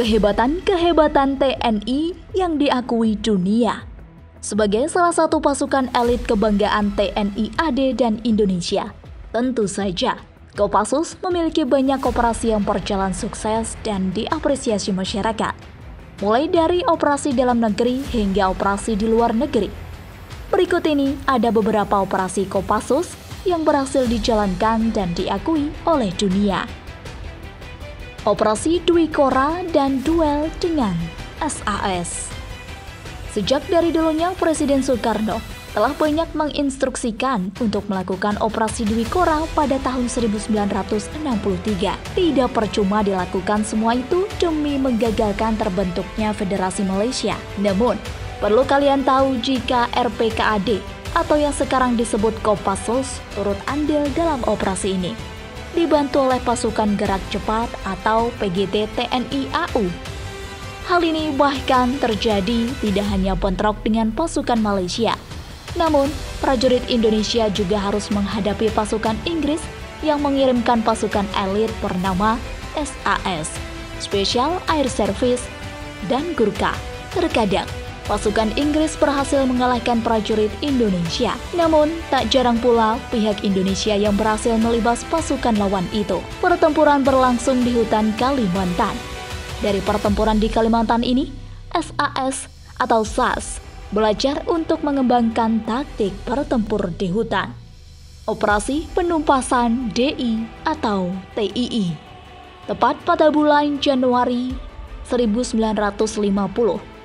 kehebatan-kehebatan TNI yang diakui dunia. Sebagai salah satu pasukan elit kebanggaan TNI AD dan Indonesia, tentu saja Kopassus memiliki banyak operasi yang berjalan sukses dan diapresiasi masyarakat, mulai dari operasi dalam negeri hingga operasi di luar negeri. Berikut ini ada beberapa operasi Kopassus yang berhasil dijalankan dan diakui oleh dunia. Operasi Dwi Kora dan duel dengan SAS. Sejak dari dulunya Presiden Soekarno telah banyak menginstruksikan untuk melakukan operasi Dwi Kora pada tahun 1963. Tidak percuma dilakukan semua itu demi menggagalkan terbentuknya Federasi Malaysia. Namun, perlu kalian tahu jika RPKAD atau yang sekarang disebut Kopassus turut andil dalam operasi ini, dibantu oleh Pasukan Gerak Cepat atau PGT TNI AU. Hal ini bahkan terjadi tidak hanya bentrok dengan pasukan Malaysia, namun prajurit Indonesia juga harus menghadapi pasukan Inggris yang mengirimkan pasukan elit bernama SAS, Special Air Service, dan Gurkha. Terkadang, pasukan Inggris berhasil mengalahkan prajurit Indonesia, namun tak jarang pula pihak Indonesia yang berhasil melibas pasukan lawan itu. Pertempuran berlangsung di hutan Kalimantan. Dari pertempuran di Kalimantan ini, SAS atau SAS belajar untuk mengembangkan taktik bertempur di hutan. Operasi Penumpasan DI atau TII. Tepat pada bulan Januari 1950,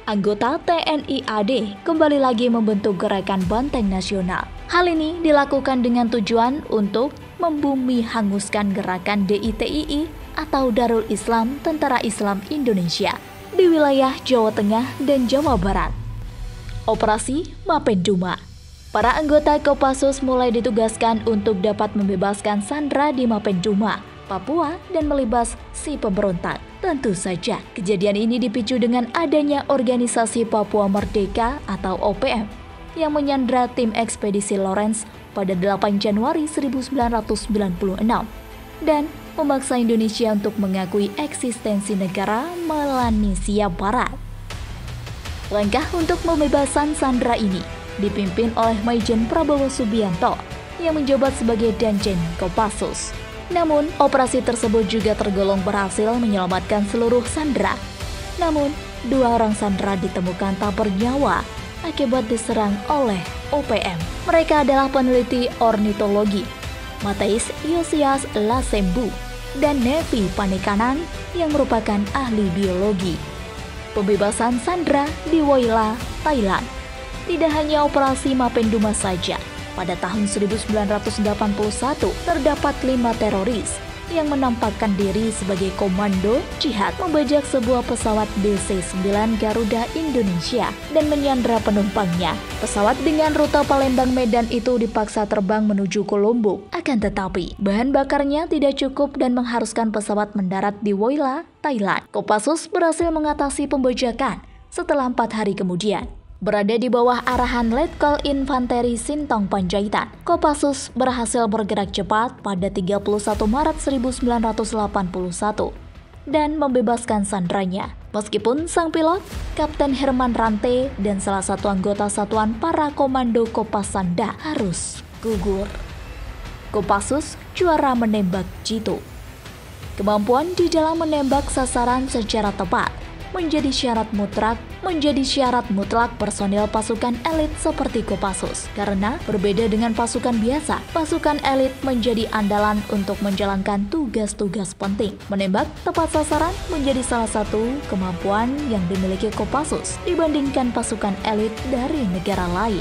anggota TNI AD kembali lagi membentuk Gerakan Banteng Nasional. Hal ini dilakukan dengan tujuan untuk membumi hanguskan gerakan DITII atau Darul Islam Tentara Islam Indonesia di wilayah Jawa Tengah dan Jawa Barat. Operasi Mapenduma. Para anggota Kopassus mulai ditugaskan untuk dapat membebaskan sandera di Mapenduma, Papua, dan melibas si pemberontak. Tentu saja, kejadian ini dipicu dengan adanya organisasi Papua Merdeka atau OPM yang menyandra tim ekspedisi Lawrence pada 8 Januari 1996 dan memaksa Indonesia untuk mengakui eksistensi negara Melanesia Barat. Langkah untuk pembebasan sandera ini dipimpin oleh Maijen Prabowo Subianto yang menjabat sebagai Danjen Kopassus. Namun, operasi tersebut juga tergolong berhasil menyelamatkan seluruh sandera. Namun, 2 orang sandera ditemukan tak bernyawa akibat diserang oleh OPM. Mereka adalah peneliti ornitologi Matthijs Josias Lasembu dan Nevi Panekanan yang merupakan ahli biologi. Pembebasan sandera di Woyla, Thailand. Tidak hanya operasi Mapenduma saja, pada tahun 1981 terdapat 5 teroris yang menampakkan diri sebagai komando jihad membajak sebuah pesawat DC-9 Garuda Indonesia dan menyandra penumpangnya. Pesawat dengan rute Palembang-Medan itu dipaksa terbang menuju Kolombo. Akan tetapi, bahan bakarnya tidak cukup dan mengharuskan pesawat mendarat di Woyla, Thailand. Kopassus berhasil mengatasi pembajakan setelah 4 hari kemudian. Berada di bawah arahan Letkol Infanteri Sintong Panjaitan, Kopassus berhasil bergerak cepat pada 31 Maret 1981 dan membebaskan sandranya. Meskipun sang pilot, Kapten Herman Rante, dan salah satu anggota satuan para komando Kopasanda harus gugur. Kopassus juara menembak jitu. Kemampuan di dalam menembak sasaran secara tepat menjadi syarat mutlak personil pasukan elit seperti Kopassus. Karena berbeda dengan pasukan biasa, pasukan elit menjadi andalan untuk menjalankan tugas-tugas penting. Menembak tepat sasaran menjadi salah satu kemampuan yang dimiliki Kopassus dibandingkan pasukan elit dari negara lain.